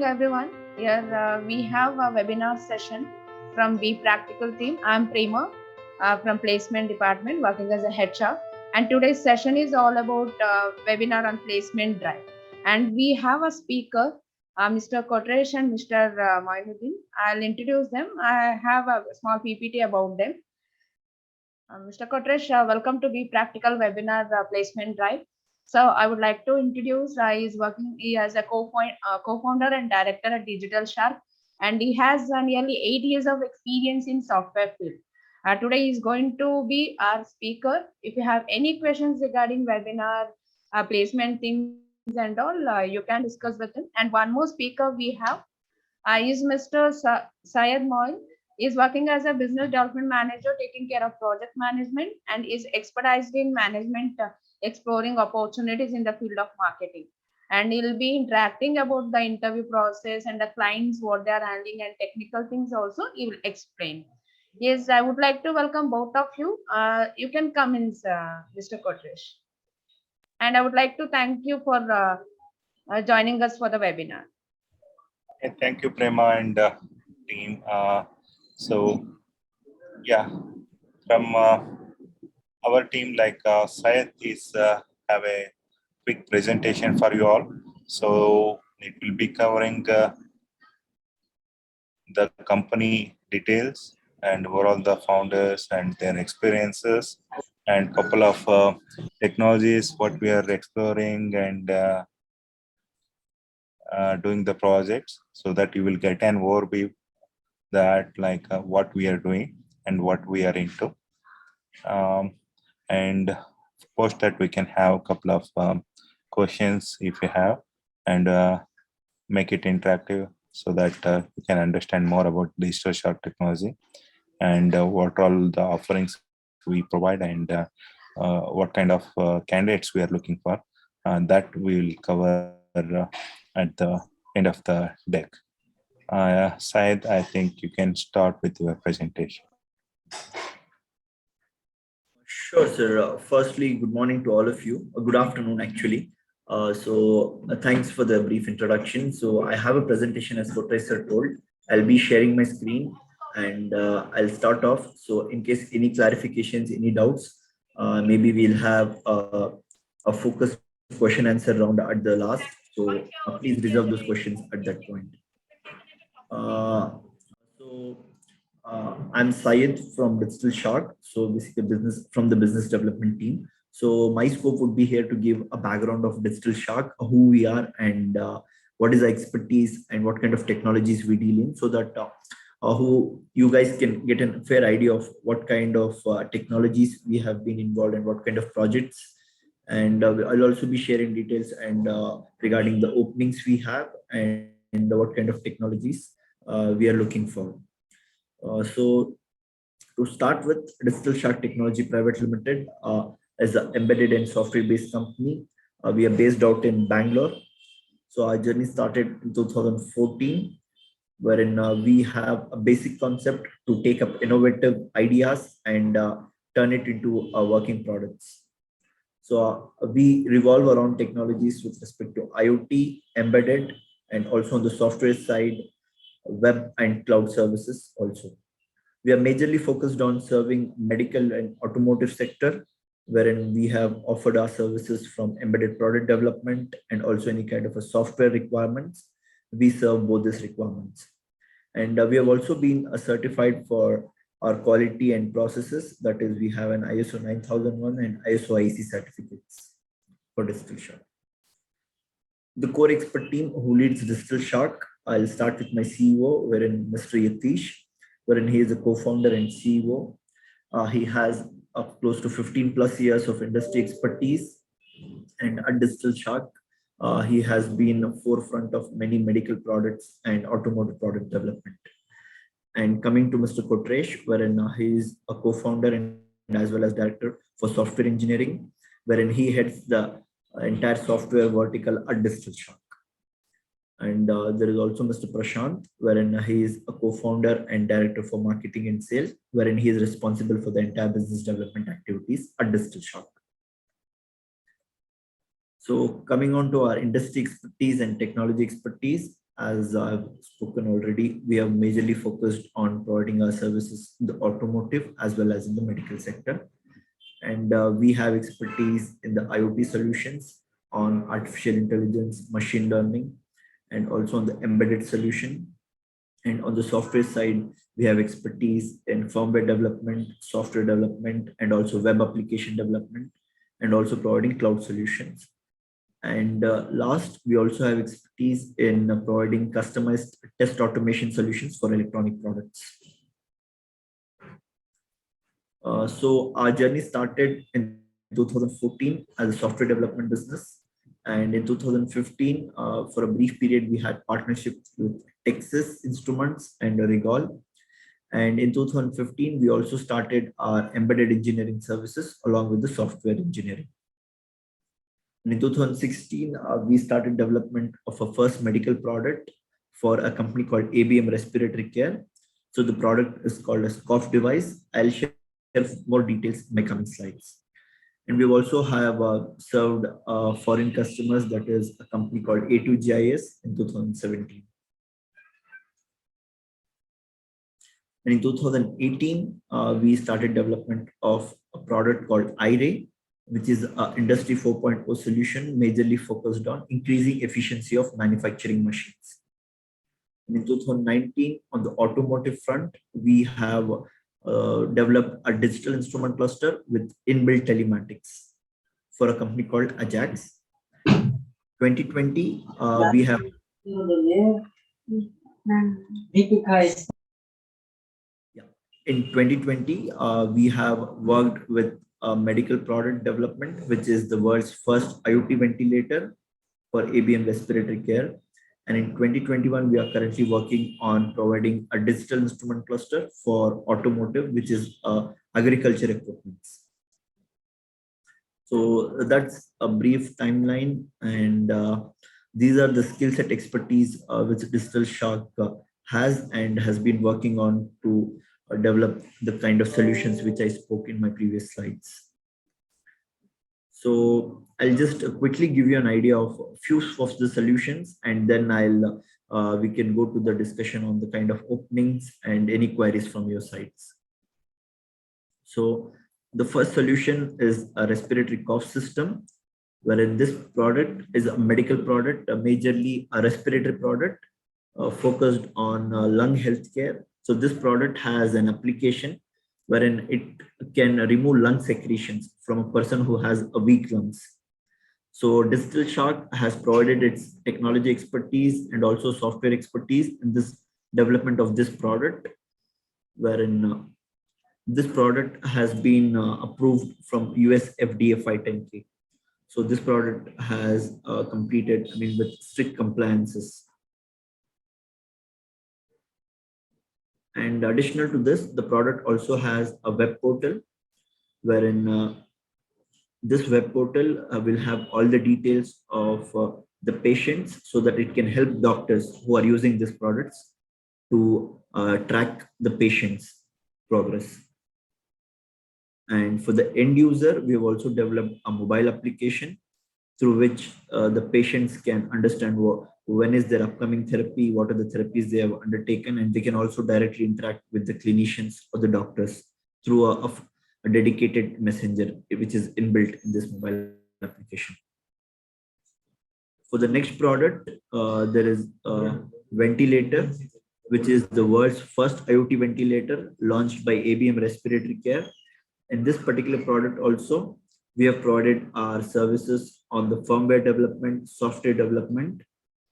everyone. Here we have a webinar session from Bepractical team. I'm Prema from Placement Department working as a HR. And today's session is all about webinar on placement drive. And we have a speaker, Mr. Kotresh and Mr. Moinuddin. I'll introduce them. I have a small PPT about them. Mr. Kotresh, welcome to Bepractical webinar placement drive. So I would like to introduce, he as a co-founder and director at Digitalshark, and he has nearly 8 years of experience in software field. Today he is going to be our speaker. If you have any questions regarding webinar placement things and all, you can discuss with him. And one more speaker we have is Mr. Syed Moin. Is working as a business development manager, taking care of project management, and is expertised in management, exploring opportunities in the field of marketing. And he'll be interacting about the interview process and the clients, what they are handling, and technical things also he will explain. Yes, I would like to welcome both of you. You can come in, Mr. Kotresh. And I would like to thank you for joining us for the webinar. Thank you, Prema and team. From our team, like Syed is have a quick presentation for you all. So it will be covering the company details and overall the founders and their experiences and couple of technologies what we are exploring and doing the projects, so that you will get an overview that what we are doing and what we are into, and post that we can have a couple of questions if you have, and make it interactive so that you can understand more about Digitalshark technology and what all the offerings we provide and what kind of candidates we are looking for. That we will cover at the end of the deck. Syed, I think you can start with your presentation. Sure, sir. Firstly, good morning to all of you. Good afternoon, actually. Thanks for the brief introduction. So I have a presentation as Kotresh sir told. I'll be sharing my screen and I'll start off. So in case any clarifications, any doubts, maybe we'll have a focused question answer round at the last. So please reserve those questions at that point. I'm Syed from Digitalshark. So basically from the business development team. So my scope would be here to give a background of Digitalshark, who we are and what is our expertise and what kind of technologies we deal in, so that who you guys can get a fair idea of what kind of technologies we have been involved in, what kind of projects. And I'll also be sharing details and regarding the openings we have and what kind of technologies we are looking for. So to start with, Digitalshark Technology Private Limited is an embedded and software-based company. We are based out in Bangalore. So our journey started in 2014, wherein we have a basic concept to take up innovative ideas and turn it into working products. So we revolve around technologies with respect to IoT, embedded, and also on the software side, web and cloud services also. We are majorly focused on serving medical and automotive sector, wherein we have offered our services from embedded product development and also any kind of a software requirements. We serve both these requirements. And we have also been certified for our quality and processes. That is, we have an ISO 9001 and ISO IEC certificates for Digitalshark. The core expert team who leads Digitalshark, I'll start with my CEO, wherein Mr. Yatish, wherein he is a co-founder and CEO. He has close to 15 plus years of industry expertise. And at Digitalshark, he has been a forefront of many medical products and automotive product development. And coming to Mr. Kotresh, wherein he is a co-founder and as well as director for software engineering, wherein he heads the entire software vertical at Digitalshark. And there is also Mr. Prashant, wherein he is a co-founder and director for marketing and sales, wherein he is responsible for the entire business development activities at Digitalshark. So coming on to our industry expertise and technology expertise, as I've spoken already, we have majorly focused on providing our services in the automotive as well as in the medical sector. And we have expertise in the IoT solutions on artificial intelligence, machine learning, and also on the embedded solution. And on the software side, we have expertise in firmware development, software development, and also web application development, and also providing cloud solutions. And last, we also have expertise in providing customized test automation solutions for electronic products. So our journey started in 2014 as a software development business. And in 2015, for a brief period, we had partnerships with Texas Instruments and Regal. And in 2015, we also started our embedded engineering services along with the software engineering. And in 2016, we started development of a first medical product for a company called ABM Respiratory Care. So the product is called a cough device. I'll share more details in my coming slides. And we also have served foreign customers, that is a company called A2GIS in 2017. And in 2018, we started development of a product called iRay, which is an Industry 4.0 solution majorly focused on increasing efficiency of manufacturing machines. And in 2019, on the automotive front, we have developed a digital instrument cluster with inbuilt telematics for a company called Ajax. 2020, we have in 2020, we have worked with medical product development, which is the world's first IoT ventilator for ABM Respiratory Care. And in 2021, we are currently working on providing a digital instrument cluster for automotive, which is agriculture equipment. So that's a brief timeline. And these are the skill set expertise which Digitalshark has and has been working on to develop the kind of solutions which I spoke in my previous slides. So I'll just quickly give you an idea of a few of the solutions, and then we can go to the discussion on the kind of openings and any queries from your sides. So the first solution is a respiratory cough system, wherein this product is a medical product, majorly a respiratory product focused on lung healthcare. So this product has an application wherein it can remove lung secretions from a person who has a weak lungs. So Digitalshark has provided its technology expertise and also software expertise in this development of this product, wherein this product has been approved from US FDA 510K. So this product has completed, with strict compliances. And additional to this, the product also has a web portal, wherein this web portal will have all the details of the patients so that it can help doctors who are using these products to track the patient's progress. And for the end user, we have also developed a mobile application through which the patients can understand when is their upcoming therapy, what are the therapies they have undertaken, and they can also directly interact with the clinicians or the doctors through a dedicated messenger, which is inbuilt in this mobile application. For the next product, there is a ventilator, which is the world's first IoT ventilator launched by ABM Respiratory Care. In this particular product also, we have provided our services on the firmware development, software development,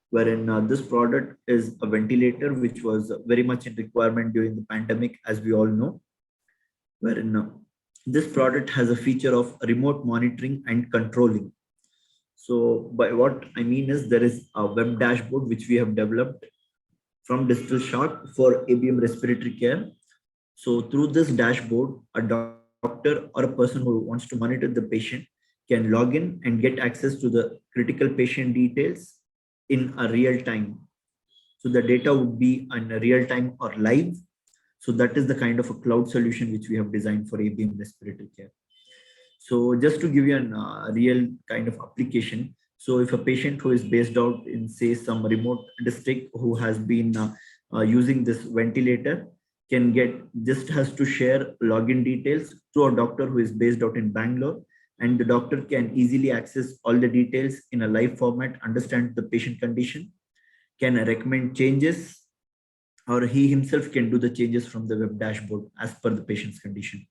wherein this product is a ventilator which was very much in requirement during the pandemic, as we all know, wherein this product has a feature of remote monitoring and controlling. So by what I mean is there is a web dashboard which we have developed from Digitalshark for ABM Respiratory Care. So through this dashboard, a doctor or a person who wants to monitor the patient can log in and get access to the critical patient details in a real time. So the data would be in a real time or live. So that is the kind of a cloud solution which we have designed for ABM Respiratory Care. So just to give you a real kind of application, So if a patient who is based out in, say, some remote district who has been using this ventilator can just has to share login details to a doctor who is based out in Bangalore, and the doctor can easily access all the details in a live format, understand the patient condition, can recommend changes, or he himself can do the changes from the web dashboard as per the patient's condition.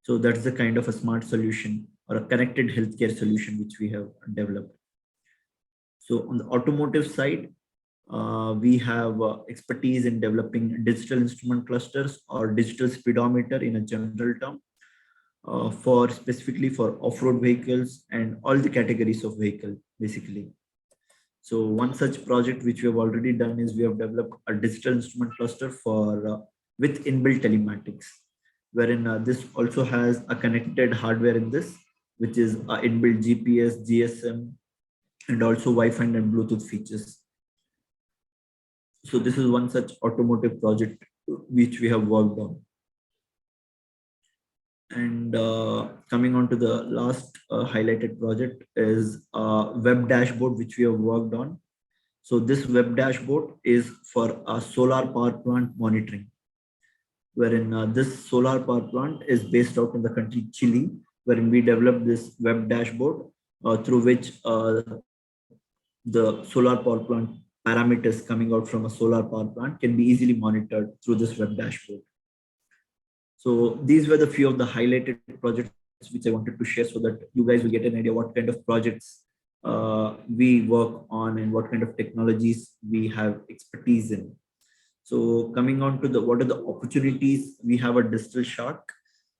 So that's the kind of a smart solution or a connected healthcare solution which we have developed. So on the automotive side, we have expertise in developing digital instrument clusters or digital speedometer in a general term, for specifically for off-road vehicles and all the categories of vehicle, basically. So one such project which we have already done is we have developed a digital instrument cluster for with inbuilt telematics, wherein this also has a connected hardware in this, which is inbuilt GPS, GSM, and also Wi-Fi and Bluetooth features. So this is one such automotive project which we have worked on. And coming on to the last highlighted project is web dashboard which we have worked on. So this web dashboard is for a solar power plant monitoring, wherein this solar power plant is based out in the country Chile, wherein we developed this web dashboard through which the solar power plant parameters coming out from a solar power plant can be easily monitored through this web dashboard. So these were the few of the highlighted projects which I wanted to share so that you guys will get an idea what kind of projects we work on and what kind of technologies we have expertise in. So coming on to what are the opportunities we have at Digitalshark.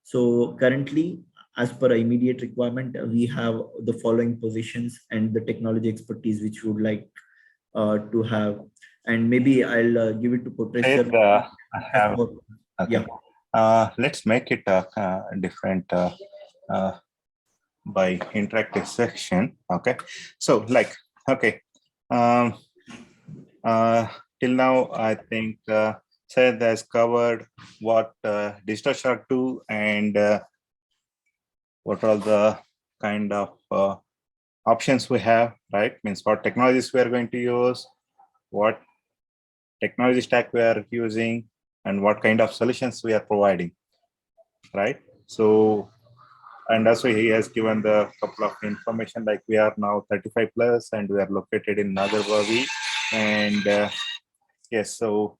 So currently, as per our immediate requirement, we have the following positions and the technology expertise which we would like to have. And maybe I'll give it to Potresher. I have. Okay. Yeah. Let's make it different by interactive section. Okay. So okay. Till now, I think Seth has covered what Digitalshark do and what are the kind of options we have, right? Means what technologies we are going to use, what technology stack we are using, and what kind of solutions we are providing, right? So, and also he has given the couple of information like we are now 35 plus and we are located in Nagarbavi. And yes, so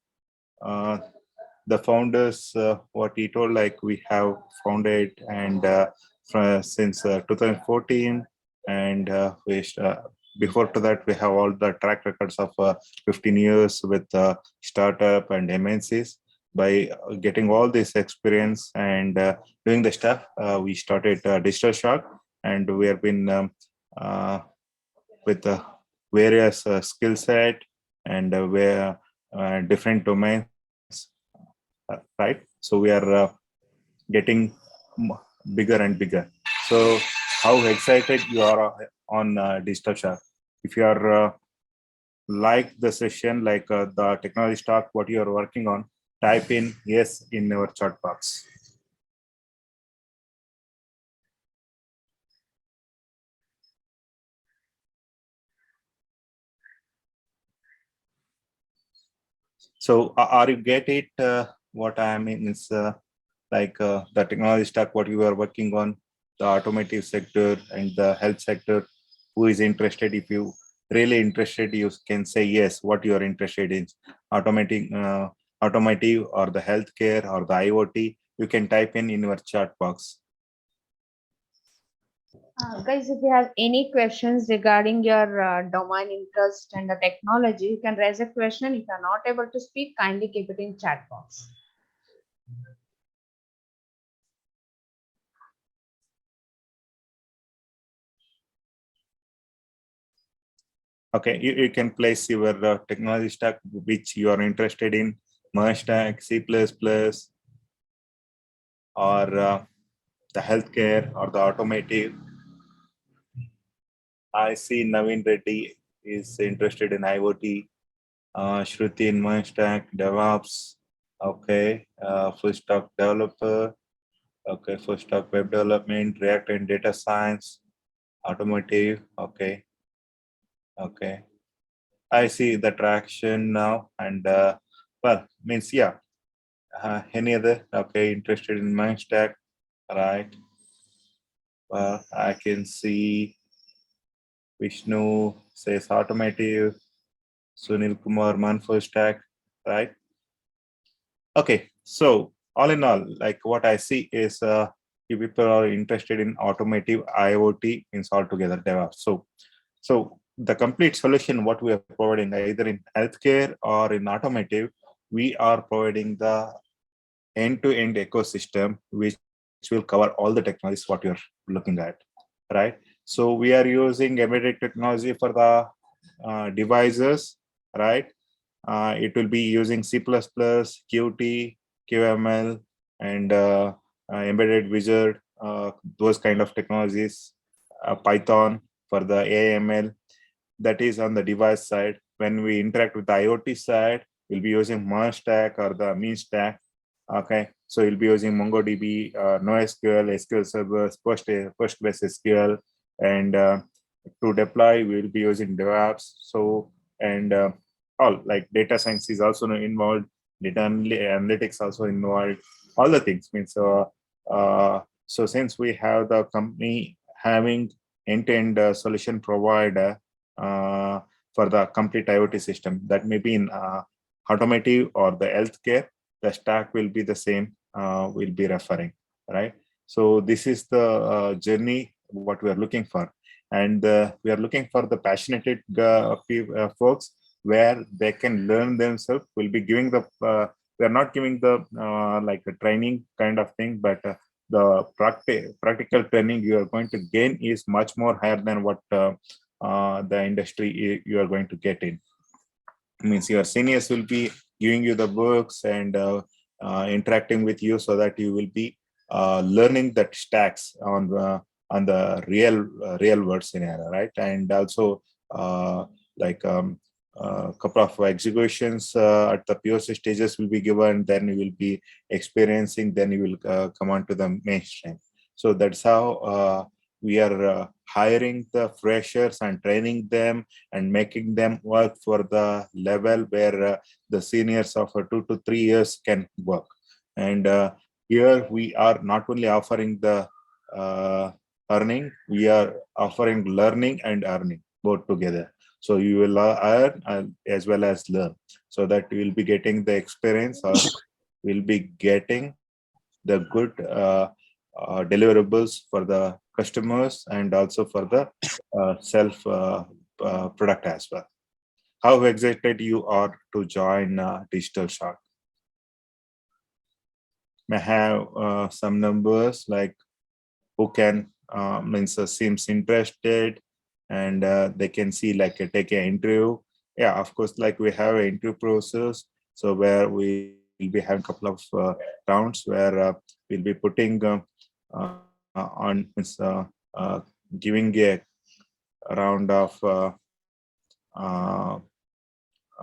the founders, what he told, like we have founded and since 2014, and before to that we have all the track records of 15 years with startup and MNCs. By getting all this experience and doing the stuff, we started Digitalshark, and we have been with various skill set and where different domains, right? So we are getting bigger and bigger. So how excited you are on Digitalshark? If you are like the session, like the technology stack, what you are working on, type in yes in our chat box. So are you get it? What I mean is like the technology stack, what you are working on, the automotive sector and the health sector. Who is interested? If you really interested, you can say yes. What you are interested in, automating, automotive or the healthcare or the IoT. You can type in your chat box. Guys, if you have any questions regarding your domain interest and the technology, you can raise a question. If you are not able to speak, kindly keep it in chat box. Okay, you can place your technology stack which you are interested in, merge stack, C++, or the healthcare or the automotive. I see Naveen Reddy is interested in IoT. Shruti in my stack, DevOps. Okay, full stack developer. Okay, full stack web development, React and data science, automotive. Okay, Okay. I see the traction now, and well, means yeah. Any other? Okay, interested in my stack, right? Well, I can see Vishnu says automotive, Sunil Kumar Manfo stack, right? Okay, so all in all, like what I see is if people are interested in automotive IoT means altogether DevOps. So the complete solution what we are providing either in healthcare or in automotive, we are providing the end-to-end ecosystem which will cover all the technologies what you're looking at, right? So we are using embedded technology for the devices, right? It will be using C++, Qt, QML, and embedded wizard, those kind of technologies, Python for the AML. That is on the device side. When we interact with the IoT side, we'll be using merge stack or the mean stack. Okay, so you'll be using MongoDB, NoSQL, SQL servers, PostgreSQL, and to deploy, we'll be using DevOps. So, and all like data science is also involved, data analytics also involved, all the things means. So since we have the company having end-to-end solution provider for the complete IoT system, that may be in automotive or the healthcare, the stack will be the same, we'll be referring, right? So this is the journey what we are looking for, and we are looking for the passionate folks where they can learn themselves. We'll be giving the we are not giving the like a training kind of thing, but the practical training you are going to gain is much more higher than what the industry you are going to get in. Means your seniors will be giving you the books and interacting with you so that you will be learning that stacks on the real world scenario, right? And also like couple of executions at the POC stages will be given, then you will be experiencing, then you will come on to the mainstream. So that's how we are hiring the freshers and training them and making them work for the level where the seniors of 2 to 3 years can work. And here we are not only offering the earning, we are offering learning and earning both together. So you will earn as well as learn, so that you will be getting the experience, or will be getting the good deliverables for the customers and also for the self product as well. How excited you are to join Digitalshark? May have some numbers like who can means seems interested, and they can see like take an interview. Yeah, of course, like we have an interview process, so where we will be having a couple of rounds where we'll be putting on means giving a round of uh,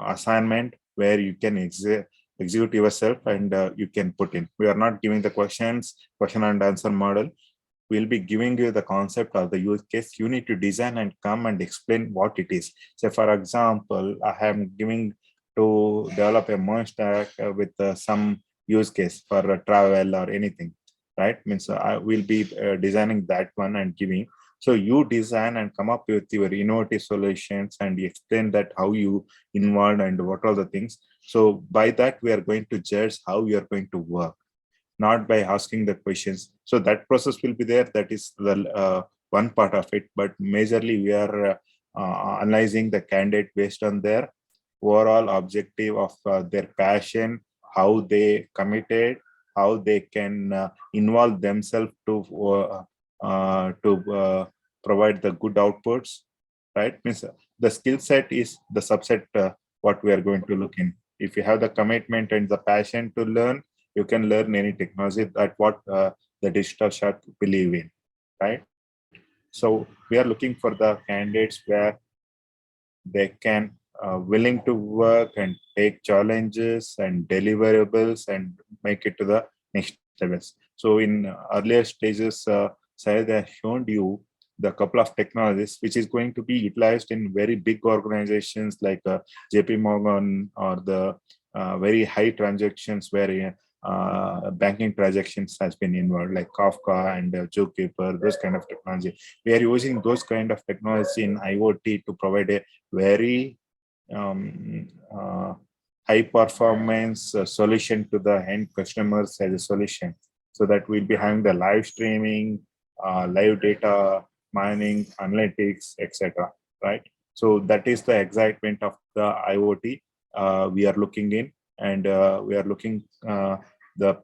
assignment where you can execute yourself, and you can put in. We are not giving the question and answer model. We'll be giving you the concept or the use case. You need to design and come and explain what it is. So for example, I am giving to develop a merge stack with some use case for travel or anything, right? Means I will be designing that one and giving. So you design and come up with your innovative solutions and you explain that how you involved and what are the things. So by that, we are going to judge how you are going to work, not by asking the questions. So that process will be there. That is the one part of it. But majorly, we are analyzing the candidate based on their overall objective of their passion, how they committed, how they can involve themselves to provide the good outputs. Right? Means the skill set is the subset what we are going to look in. If you have the commitment and the passion to learn, you can learn any technology. That what the Digitalshark believe in, right? So we are looking for the candidates where they can willing to work and take challenges and deliverables and make it to the next levels. So in earlier stages, Syed has shown you the couple of technologies which is going to be utilized in very big organizations like JP Morgan, or the very high transactions where banking transactions has been involved, like Kafka and Zookeeper, those kind of technology. We are using those kind of technology in IoT to provide a very high performance solution to the end customers as a solution, so that we'll be having the live streaming, live data mining, analytics, etc. Right? So that is the excitement of the IoT we are looking in, and we are looking the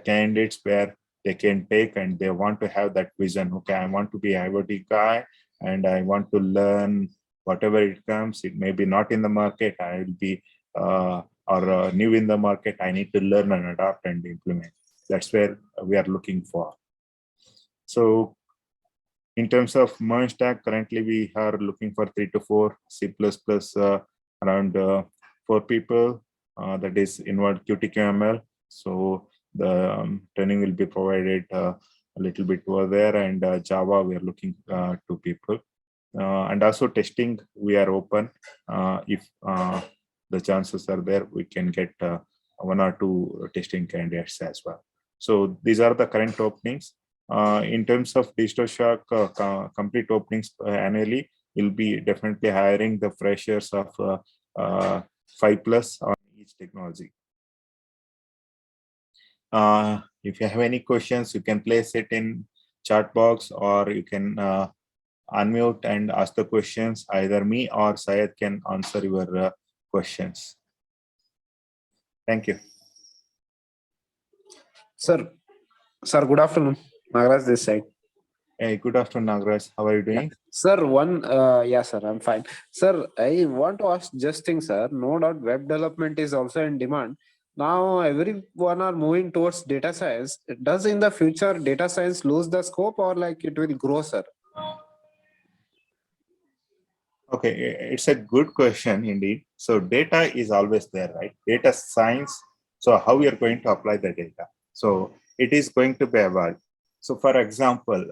candidates where they can take and they want to have that vision. Okay, I want to be IoT guy, and I want to learn whatever it comes. It may be not in the market. I will be new in the market. I need to learn and adapt and implement. That's where we are looking for. So in terms of merge stack, currently we are looking for 3 to 4, C++ around 4 people. That is involved QTQML. So the training will be provided a little bit over there, and Java we are looking 2 people. And also testing, we are open. If the chances are there, we can get 1 or 2 testing candidates as well. So these are the current openings. In terms of Digitalshark complete openings annually, we'll be definitely hiring the freshers of 5+ on each technology. If you have any questions, you can place it in chat box, or you can unmute and ask the questions. Either me or Syed can answer your questions. Thank you. Sir, good afternoon. Nagaraj this side. Hey, good afternoon, Nagaraj. How are you doing? Yeah. Sir, yeah, sir, I'm fine. Sir, I want to ask just thing, sir. No doubt web development is also in demand. Now, everyone are moving towards data science. Does in the future data science lose the scope, or like it will grow, sir? Okay, it's a good question indeed. So data is always there, right? Data science. So how we are going to apply the data? So it is going to be evolved. So for example,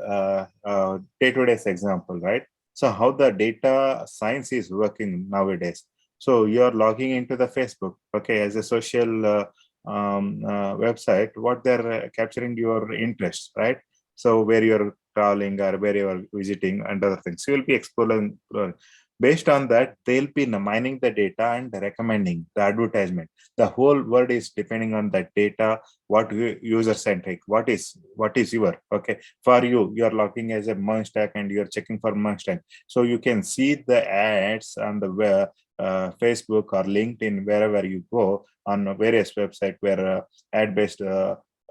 day-to-day example, right? So how the data science is working nowadays. So you are logging into the Facebook, okay, as a social website, what they're capturing your interest, right? So where you're traveling or where you are visiting and other things. So you'll be exploring. Based on that, they'll be mining the data and recommending the advertisement. The whole world is depending on that data. What user-centric? What is your, okay? For you, you're logging as a merge stack and you're checking for merge stack. So you can see the ads on the web, Facebook or LinkedIn, wherever you go on various websites where ad-based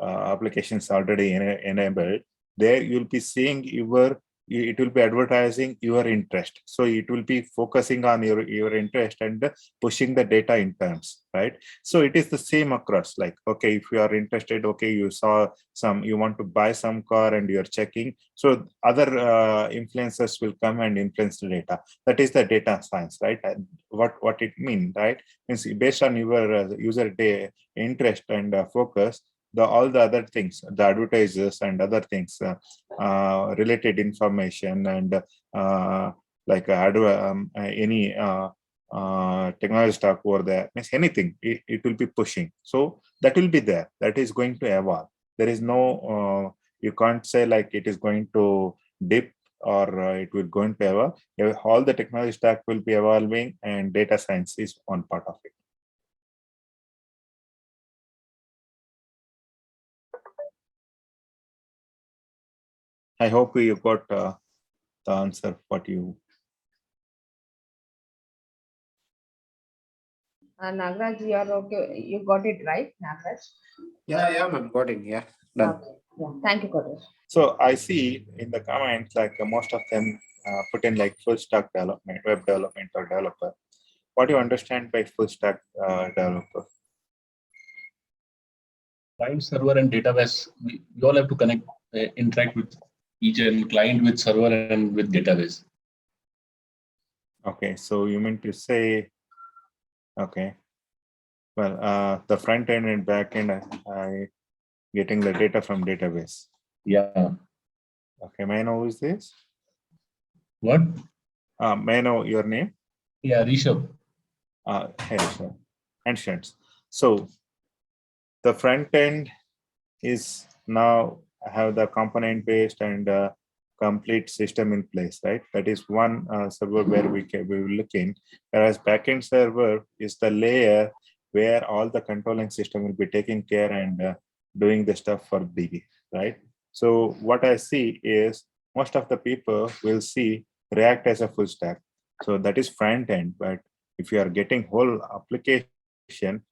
applications already enabled. There you'll be seeing it will be advertising your interest. So it will be focusing on your interest and pushing the data in terms, right? So it is the same across, like, okay, if you are interested, okay, you saw you want to buy some car and you're checking. So other influencers will come and influence the data. That is the data science, right? And what it means, right? Means based on your user interest and focus, all the other things, the advertisers and other things, related information and like any technology stock over there, means anything, it will be pushing. So that will be there. That is going to evolve. There is no, you can't say like it is going to dip or it will going to evolve. All the technology stack will be evolving, and data science is one part of it. I hope you got the answer what you. Nagaraj, you are okay. You got it right, Nagaraj? Yeah, ma'am, got it. Yeah, done. Okay. Yeah. Thank you, Kodesh. So I see in the comments, like most of them put in like full stack development, web development, or developer. What do you understand by full stack developer? Client, server, and database, we all have to connect, interact with each and client with server and with database. Okay, so you mean to say, okay, well, the front end and back end, I getting the data from database. Yeah. Okay, may I know who is this? What? May I know your name? Yeah, Rishabh. Hey, sir. Handshots. So the front end is now have the component based and complete system in place, right? That is one server where we will look in. Whereas backend server is the layer where all the controlling system will be taking care and doing the stuff for BB, right? So what I see is most of the people will see React as a full stack. So that is front end, but if you are getting whole application,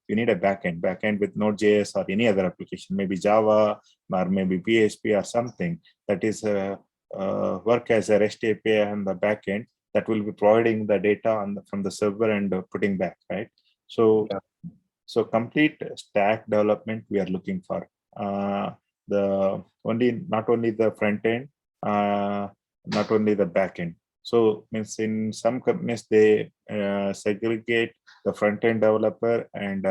you need a backend with Node.js or any other application, maybe Java or maybe PHP or something that is work as a REST API on the backend that will be providing the data from the server and putting back, right? So, so complete stack development we are looking for. Not only the front end, not only the back end. So means in some companies they segregate the front end developer and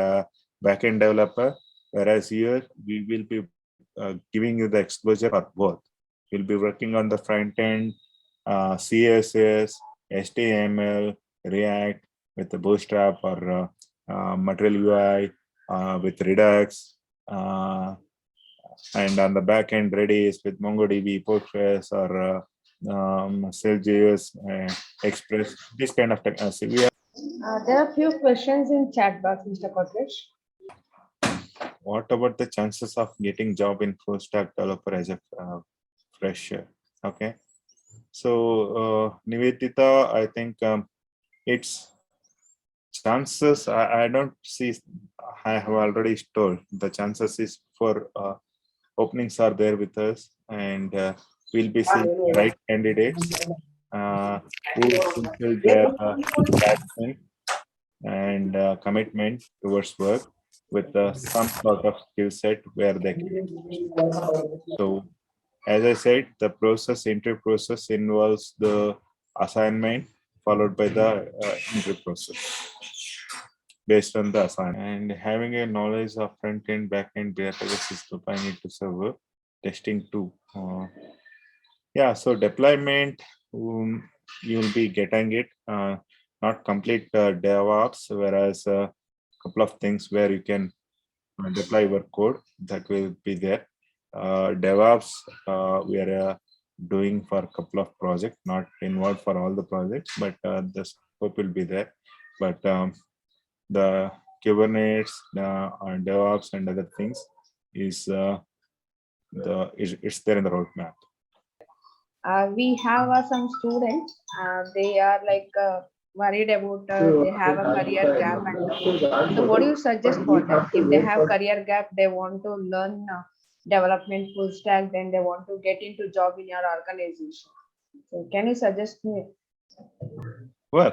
back end developer, whereas here we will be giving you the exposure for both. We'll be working on the front end, CSS, HTML, React with the Bootstrap or Material UI with Redux, and on the back end Redis with MongoDB, Postgres, or Cell.js, Express. This kind of technology. There are few questions in chat box, Mr. Kotlesh. What about the chances of getting job in full stack developer as a fresher? Okay, so Nivedita, I think it's chances. I don't see. I have already told the chances is for openings are there with us, and we'll be seeing the right candidates who fulfill their passion and commitment towards work with some sort of skill set where they can. So, as I said, the interview process involves the assignment followed by the interview process based on the assignment. And having a knowledge of front end, back end, database system, I need to server testing too. Yeah, so deployment, you'll be getting it, not complete DevOps, whereas a couple of things where you can deploy your code that will be there. DevOps, we are doing for a couple of projects, not involved for all the projects, but the scope will be there. But the Kubernetes, DevOps, and other things is it's there in the roadmap. We have some students. They are like worried about they have a career gap and so what do you suggest for them? If they have career gap, they want to learn development full stack, then they want to get into job in your organization. So can you suggest me? Well,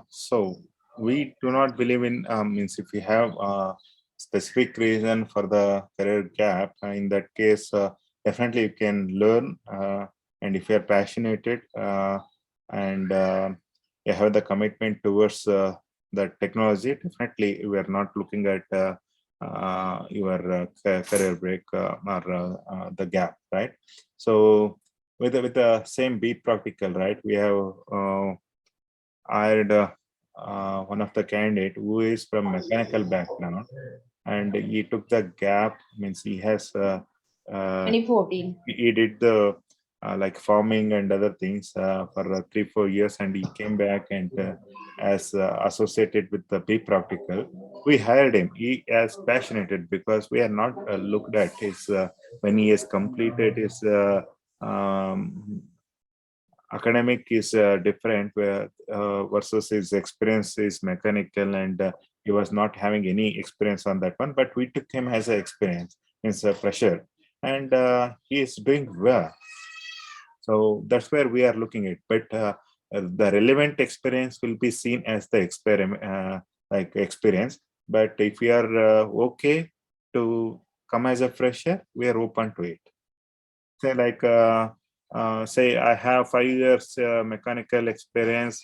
so we do not believe in means if you have a specific reason for the career gap, in that case, definitely you can learn, and if you are passionate and you have the commitment towards the technology, definitely we are not looking at your career break or the gap, right? So with the same Bepractical, right? We have hired one of the candidate who is from mechanical background, and he took the gap. Means he has 2014. he did the like farming and other things for 3-4 years, and he came back and as associated with the Bepractical. We hired him. He is passionate because we are not looked at his when he has completed his academic is different where versus his experience is mechanical, and he was not having any experience on that one, but we took him as an experience, as a fresher, and he is doing well. So that's where we are looking at, but the relevant experience will be seen as the experiment like experience. But if you are okay to come as a fresher, we are open to it. Say like say I have 5 years mechanical experience,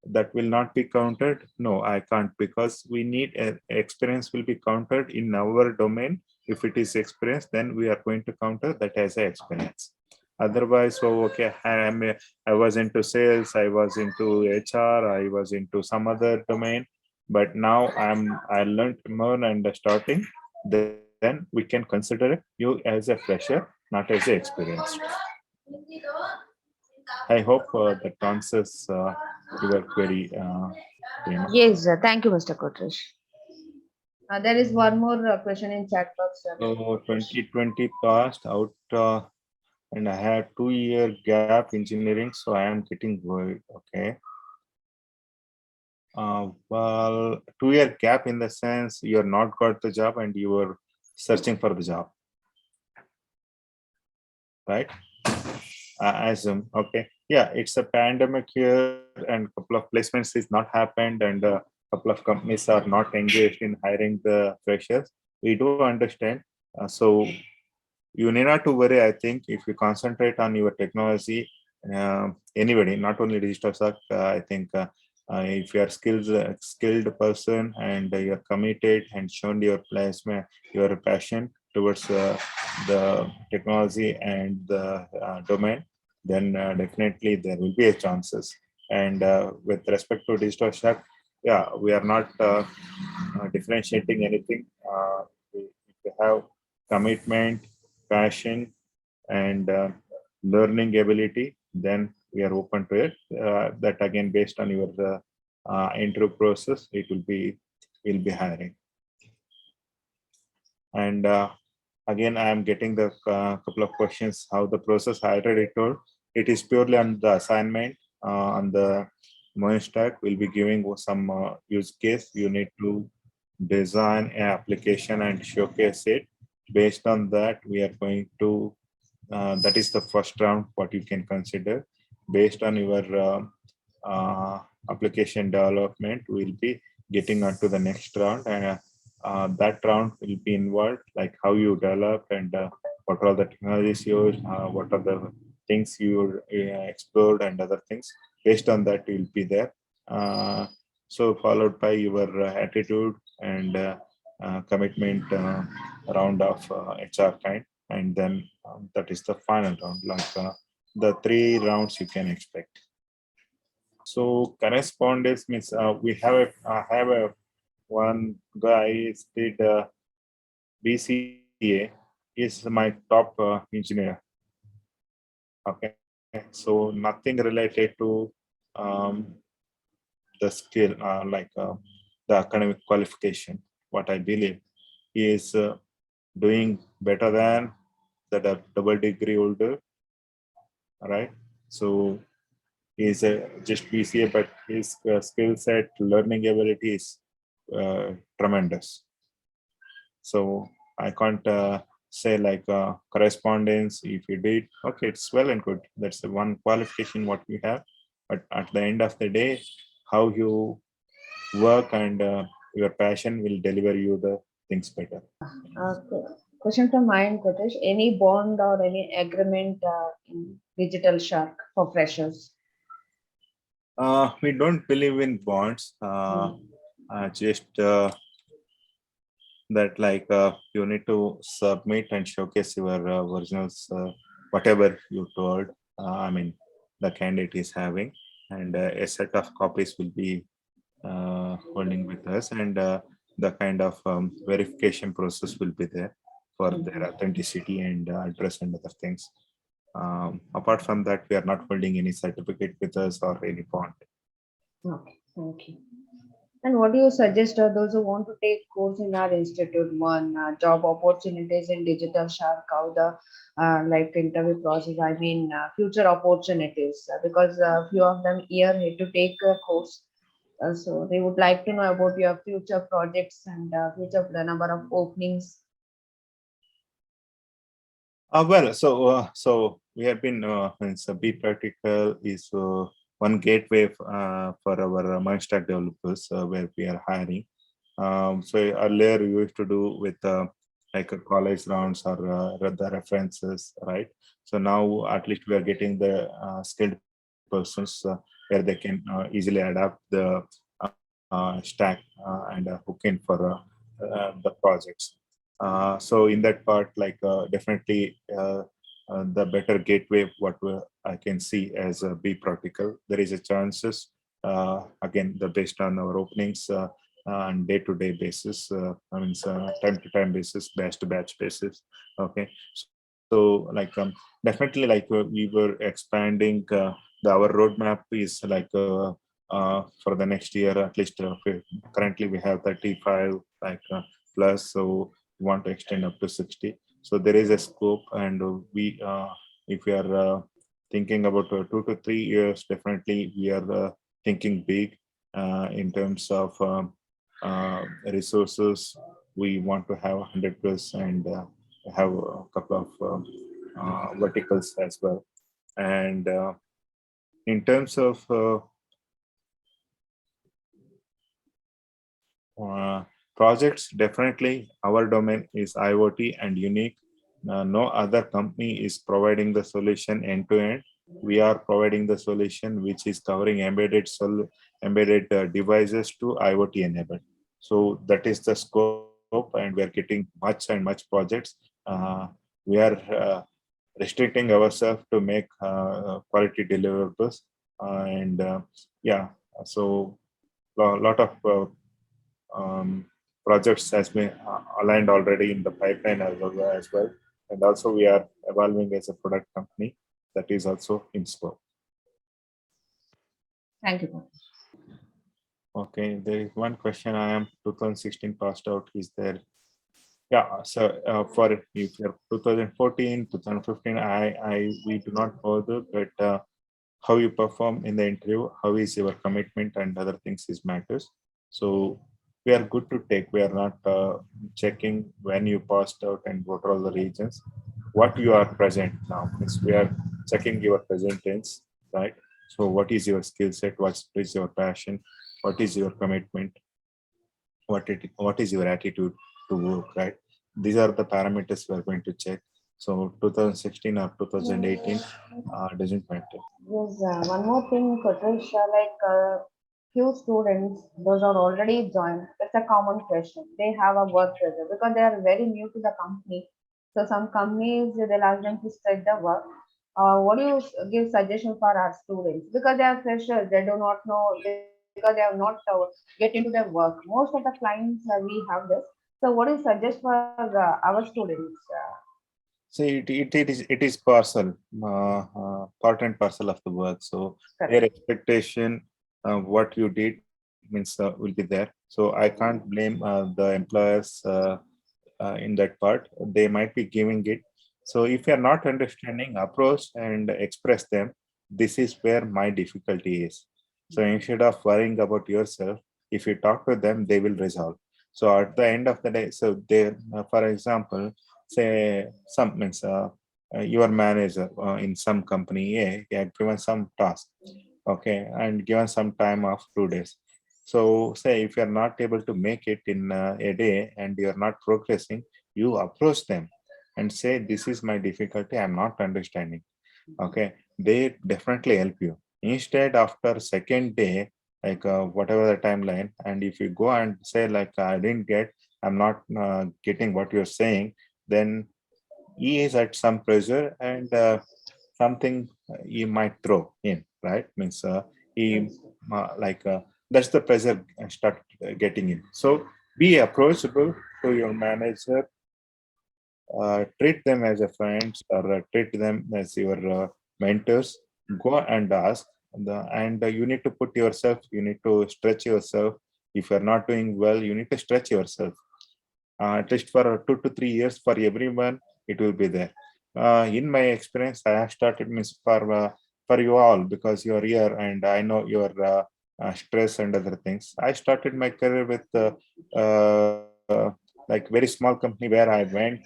that will not be counted. No, I can't, because we need experience will be counted in our domain. If it is experience, then we are going to counter that as an experience. Otherwise, so okay, I was into sales, I was into HR, I was into some other domain, but now I learned more and starting. Then we can consider you as a fresher, not as a experienced. I hope that answers your query, Prema. Yes, thank you, Mr. Kotesh. There is one more question in chat box. So 2020 passed out, and I had 2 year gap engineering, so I am getting worried. Okay. Well, 2 year gap in the sense you're not got the job and you were searching for the job, right? I assume. Okay. Yeah, it's a pandemic here, and a couple of placements is not happened, and a couple of companies are not engaged in hiring the freshers. We do understand. So you need not to worry. I think if you concentrate on your technology, anybody, not only Digitalshark, I think if you are skilled person and you're committed and shown your placement, your passion towards the technology and the domain, then definitely there will be a chances. And with respect to Digitalshark, yeah, we are not differentiating anything. If you have commitment, passion, and learning ability, then we are open to it. That again, based on your interview process, we'll be hiring. And again, I am getting the couple of questions. How the process I already told. It is purely on the assignment on the Moin stack. We'll be giving some use case. You need to design an application and showcase it. Based on that, we are going to that is the first round what you can consider. Based on your application development, we'll be getting on to the next round, and that round will be involved like how you develop and what are the technologies used, what are the things you explored and other things. Based on that, you'll be there. So followed by your attitude and commitment round of HR kind, and then that is the final round, like the 3 rounds you can expect. So correspondence means we have a one guy did BCA, is my top engineer. Okay, so nothing related to the skill, like the academic qualification. What I believe he is doing better than the double degree holder, right? So he's just BCA, but his skill set, learning ability is tremendous. So I can't say like correspondence. If you did, okay, it's well and good. That's the one qualification what we have. But at the end of the day, how you work and your passion will deliver you the things better. Question from mine, Kotesh. Any bond or any agreement in Digitalshark for freshers? We don't believe in bonds. Just that like you need to submit and showcase your originals, whatever you told. I mean, the candidate is having, and a set of copies will be holding with us, and the kind of verification process will be there for their authenticity and address and other things. Apart from that, we are not holding any certificate with us or any bond. Okay, thank you. And what do you suggest to those who want to take course in our institute? One, job opportunities in Digitalshark, how the like interview process, I mean future opportunities, because few of them here need to take a course. So they would like to know about your future projects and future the number of openings. Well, so we have been Bepractical is one gateway for our MindStack developers where we are hiring. So earlier we used to do with like a college rounds or the references, right? So now at least we are getting the skilled persons where they can easily adapt the stack and hook in for the projects. So in that part, like definitely the better gateway I can see as a Bepractical. There is a chances, again, based on our openings on day-to-day basis, time-to-time basis, batch-to-batch basis. Okay, so definitely we were expanding. Our roadmap is for the next year at least. Currently we have 35 plus, so we want to extend up to 60. So there is a scope, and we if we are thinking about 2 to 3 years, definitely we are thinking big in terms of resources. We want to have 100 plus and have a couple of verticals as well. And in terms of projects, definitely our domain is IoT and unique. No other company is providing the solution end to end. We are providing the solution which is covering embedded devices to IoT enabled. So that is the scope, and we are getting much and much projects. We are restricting ourselves to make quality deliverables, and yeah, so a lot of projects has been aligned already in the pipeline as well. And also we are evolving as a product company that is also in scope. Thank you. Okay, there is one question. I am 2016 passed out. Is there? Yeah, so for if you're 2014, 2015, we do not bother, but how you perform in the interview, how is your commitment and other things is matters. So we are good to take. We are not checking when you passed out and what are all the regions. What you are present now is we are checking your present tense, right? So what is your skill set? What is your passion? What is your commitment? What is your attitude to work, right? These are the parameters we are going to check. So 2016 or 2018 doesn't matter. Yes, one more thing, Patricia, few students, those are already joined, that's a common question. They have a work pressure because they are very new to the company. So some companies, they'll ask them to spread the work. What do you give suggestion for our students? Because they are freshers, they do not know, because they have not get into their work. Most of the clients, we have this. So what do you suggest for our students? See, it is parcel, part and parcel of the work. So Correct. their expectation, what you did means will be there. So I can't blame the employers in that part. They might be giving it. So if you are not understanding, approach and express them. This is where my difficulty is. So instead of worrying about yourself, if you talk to them, they will resolve. So at the end of the day, so they, for example, say some means your manager in some company A, given some task, okay, and given some time of 2 days. So say if you're not able to make it in a day and you're not progressing, you approach them and say, this is my difficulty, I'm not understanding. Okay, they definitely help you. Instead, after second day, whatever the timeline, and if you go and say I didn't get, I'm not getting what you're saying, then he is at some pressure, and something he might throw in, right? Means he that's the pressure start getting in. So be approachable to your manager, treat them as a friends, or treat them as your mentors. Go and ask, and you need to put yourself, you need to stretch yourself. If you're not doing well, you need to stretch yourself. At least for 2 to 3 years, for everyone, it will be there. In my experience, I have started means for you all, because you're here and I know your stress and other things. I started my career with very small company where I went.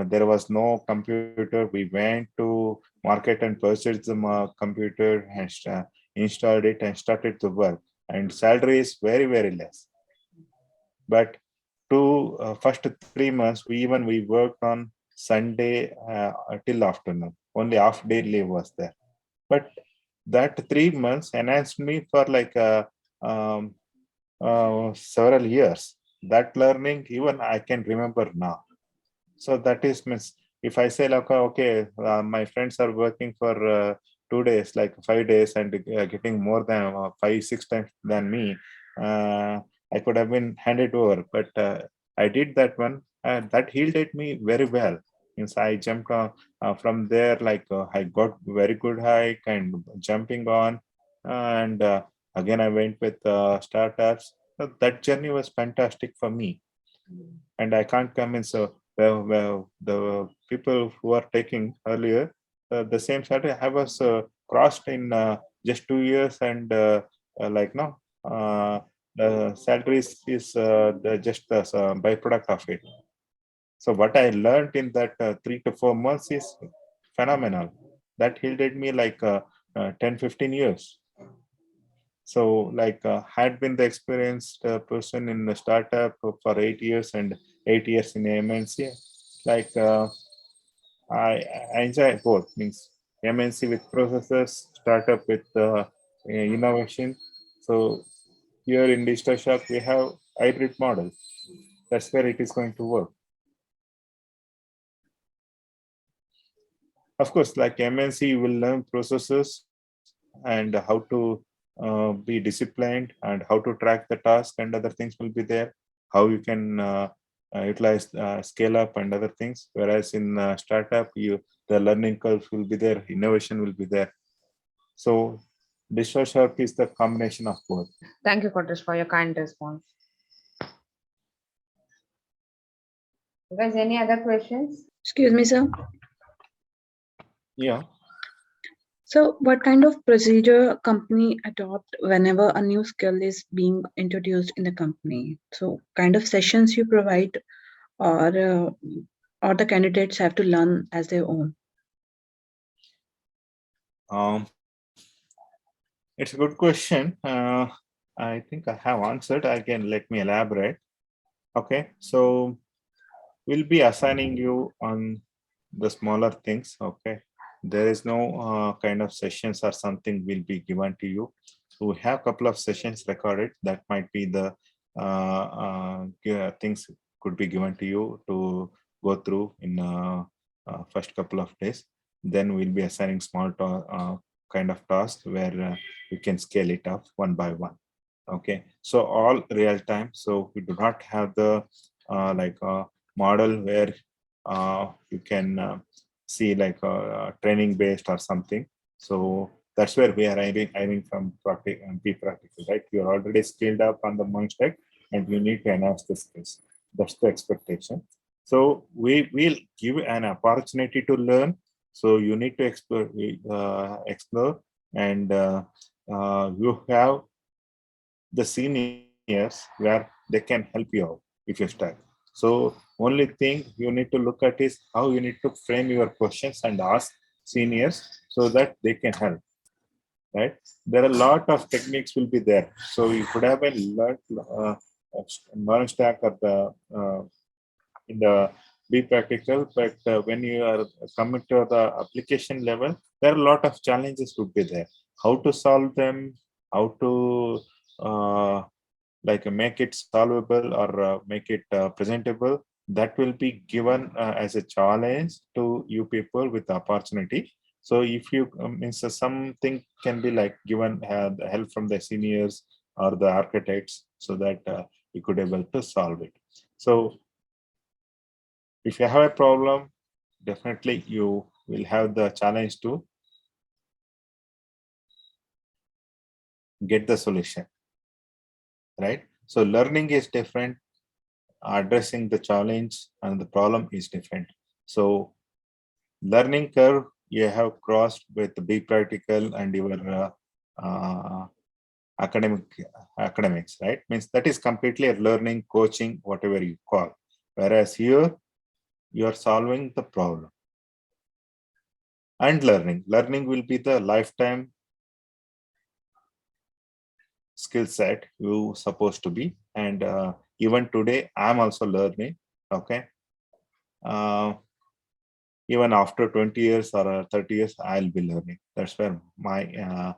There was no computer. We went to market and purchased the computer and installed it and started to work. And salary is very, very less. But first 3 months, we worked on Sunday till afternoon. Only half day leave was there. But that 3 months enhanced me for several years. That learning, even I can remember now. So that is means if I say like, okay, my friends are working for 2 days, like 5 days, and getting more than 5-6 times than me, I could have been handed over. But I did that one, and that yielded me very well. Means I jumped from there, like I got very good hike and jumping on, and again I went with startups. So that journey was fantastic for me, and I can't come in. So well, the people who are taking earlier the same strategy, I was crossed in just 2 years, and like no, the salaries is just the byproduct of it. So what I learned in that 3 to 4 months is phenomenal. That yielded me like 10-15 years. So like had been the experienced person in the startup for 8 years and 8 years in MNC. Like I enjoy both. Means MNC with processes, startup with innovation. So here in Digitalshark we have hybrid model. That's where it is going to work. Of course, like MNC, you will learn processes and how to be disciplined and how to track the task, and other things will be there. How you can utilize scale up and other things. Whereas in startup, the learning curve will be there, innovation will be there. So Digitalshark is the combination of both. Thank you, Kotesh, for your kind response. Guys, any other questions? Excuse me, sir. Yeah. So what kind of procedure company adopt whenever a new skill is being introduced in the company? So kind of sessions you provide, or the candidates have to learn as their own? It's a good question. I think I have answered. Again, let me elaborate. Okay, so we'll be assigning you on the smaller things. Okay, there is no kind of sessions or something will be given to you. So we have a couple of sessions recorded that might be the things could be given to you to go through in first couple of days. Then we'll be assigning small kind of tasks where you can scale it up one by one. Okay, so all real time. So we do not have the like model where you can see like training based or something. So that's where we are hiring from Bepractical, right? You're already skilled up on the Monstack and you need to enhance the skills. That's the expectation. So we will give an opportunity to learn. So you need to explore, and you have the seniors where they can help you out if you start. So only thing you need to look at is how you need to frame your questions and ask seniors so that they can help. Right? There are a lot of techniques will be there. So you could have been learned Stack at the in the Bepractical, but when you are coming to the application level, there are a lot of challenges would be there. How to solve them? How to like make it solvable or make it presentable? That will be given as a challenge to you people with the opportunity. So if you means something can be like given help from the seniors or the architects so that you could able to solve it. So if you have a problem, definitely you will have the challenge to get the solution, right? So learning is different, addressing the challenge and the problem is different. So learning curve you have crossed with the Bepractical and your academics, right? Means that is completely a learning, coaching, whatever you call. Whereas here you are solving the problem. And learning will be the lifetime skill set you supposed to be. And even today I'm also learning. Okay, even after 20 years or 30 years I'll be learning. That's where my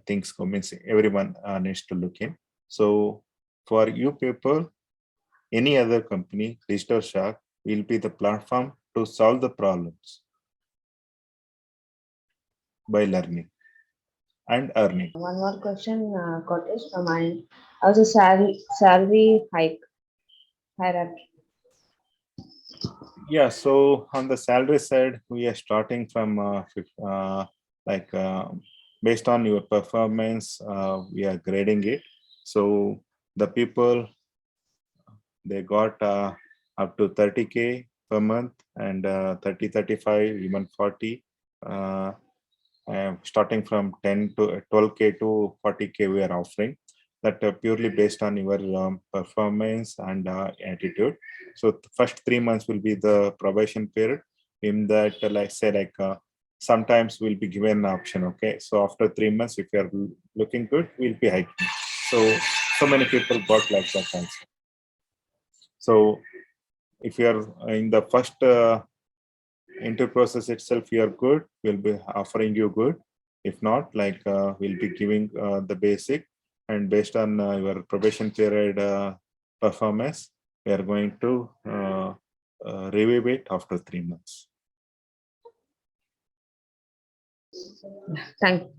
things go. Means everyone needs to look in. So for you people, any other company, Digitalshark will be the platform to solve the problems by learning and earning. One more question, Kotesh, from mine. How's the salary hierarchy? Yeah, so on the salary side, we are starting from based on your performance, we are grading it. So the people, they got up to 30K per month and 30, 35, even 40. Starting from 10 to 12K to 40K, we are offering that purely based on your performance and attitude. So the first 3 months will be the probation period. In that, sometimes we'll be given an option. Okay, so after 3 months, if you're looking good, we'll be hiking. So many people got like that also. So if you're in the first interview process itself, you're good, we'll be offering you good. If not, we'll be giving the basic, and based on your probation period performance, we are going to review it after 3 months. Thank you.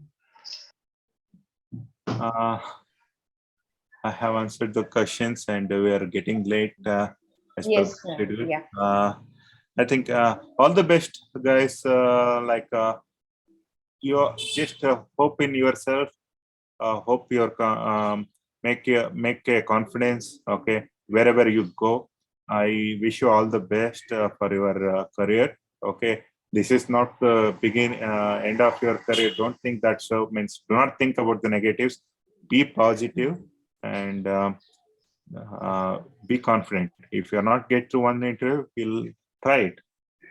I have answered the questions, and we are getting late as per Yes, the schedule. yeah. I think all the best, guys. You just hope in yourself. Hope you're make a confidence. Okay, wherever you go, I wish you all the best for your career. Okay, this is not the end of your career. Don't think that so means. Do not think about the negatives. Be positive and be confident. If you're not get to one interview, you'll try it.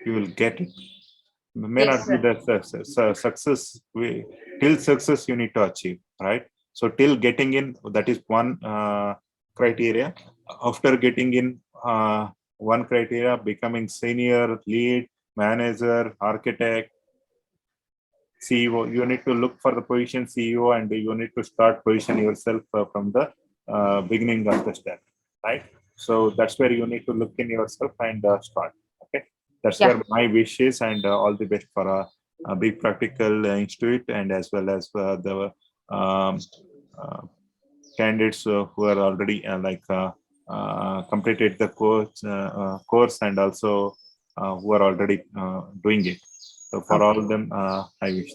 You will get it. May Yes, not be the success. Till success you need to achieve, right? So till getting in, that is one criteria. After getting in one criteria, becoming senior, lead, manager, architect, CEO, you need to look for the position CEO, and you need to start position yourself from the beginning of the step, right? So that's where you need to look in yourself and start. Okay, that's where my wish is, and all the best for a Bepractical Institute, and as well as the candidates who are already completed the course, and also who are already doing it. So for all of them, I wish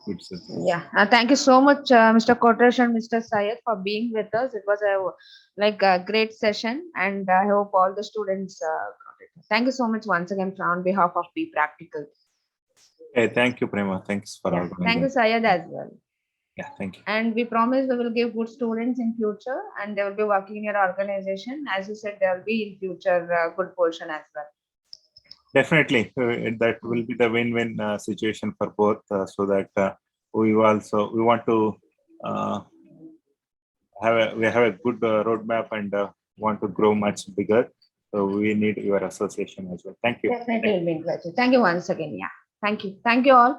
good success. Yeah, thank you so much, Mr. Kotesh and Mr. Syed, for being with us. It was a great session, and I hope all the students got it. Thank you so much once again on behalf of Bepractical. Hey, thank you, Prema. Thanks for Yeah. Thank you, Syed, as well. Yeah, thank you. And we promise we will give good students in future, and they will be working in your organization. As you said, there will be in future good portion as well. Definitely, that will be the win-win situation for both, so that we want to have a good roadmap, and want to grow much bigger. So we need your association as well. Thank you. Definitely will be interested. Thank you once again. Yeah. Thank you. Thank you all.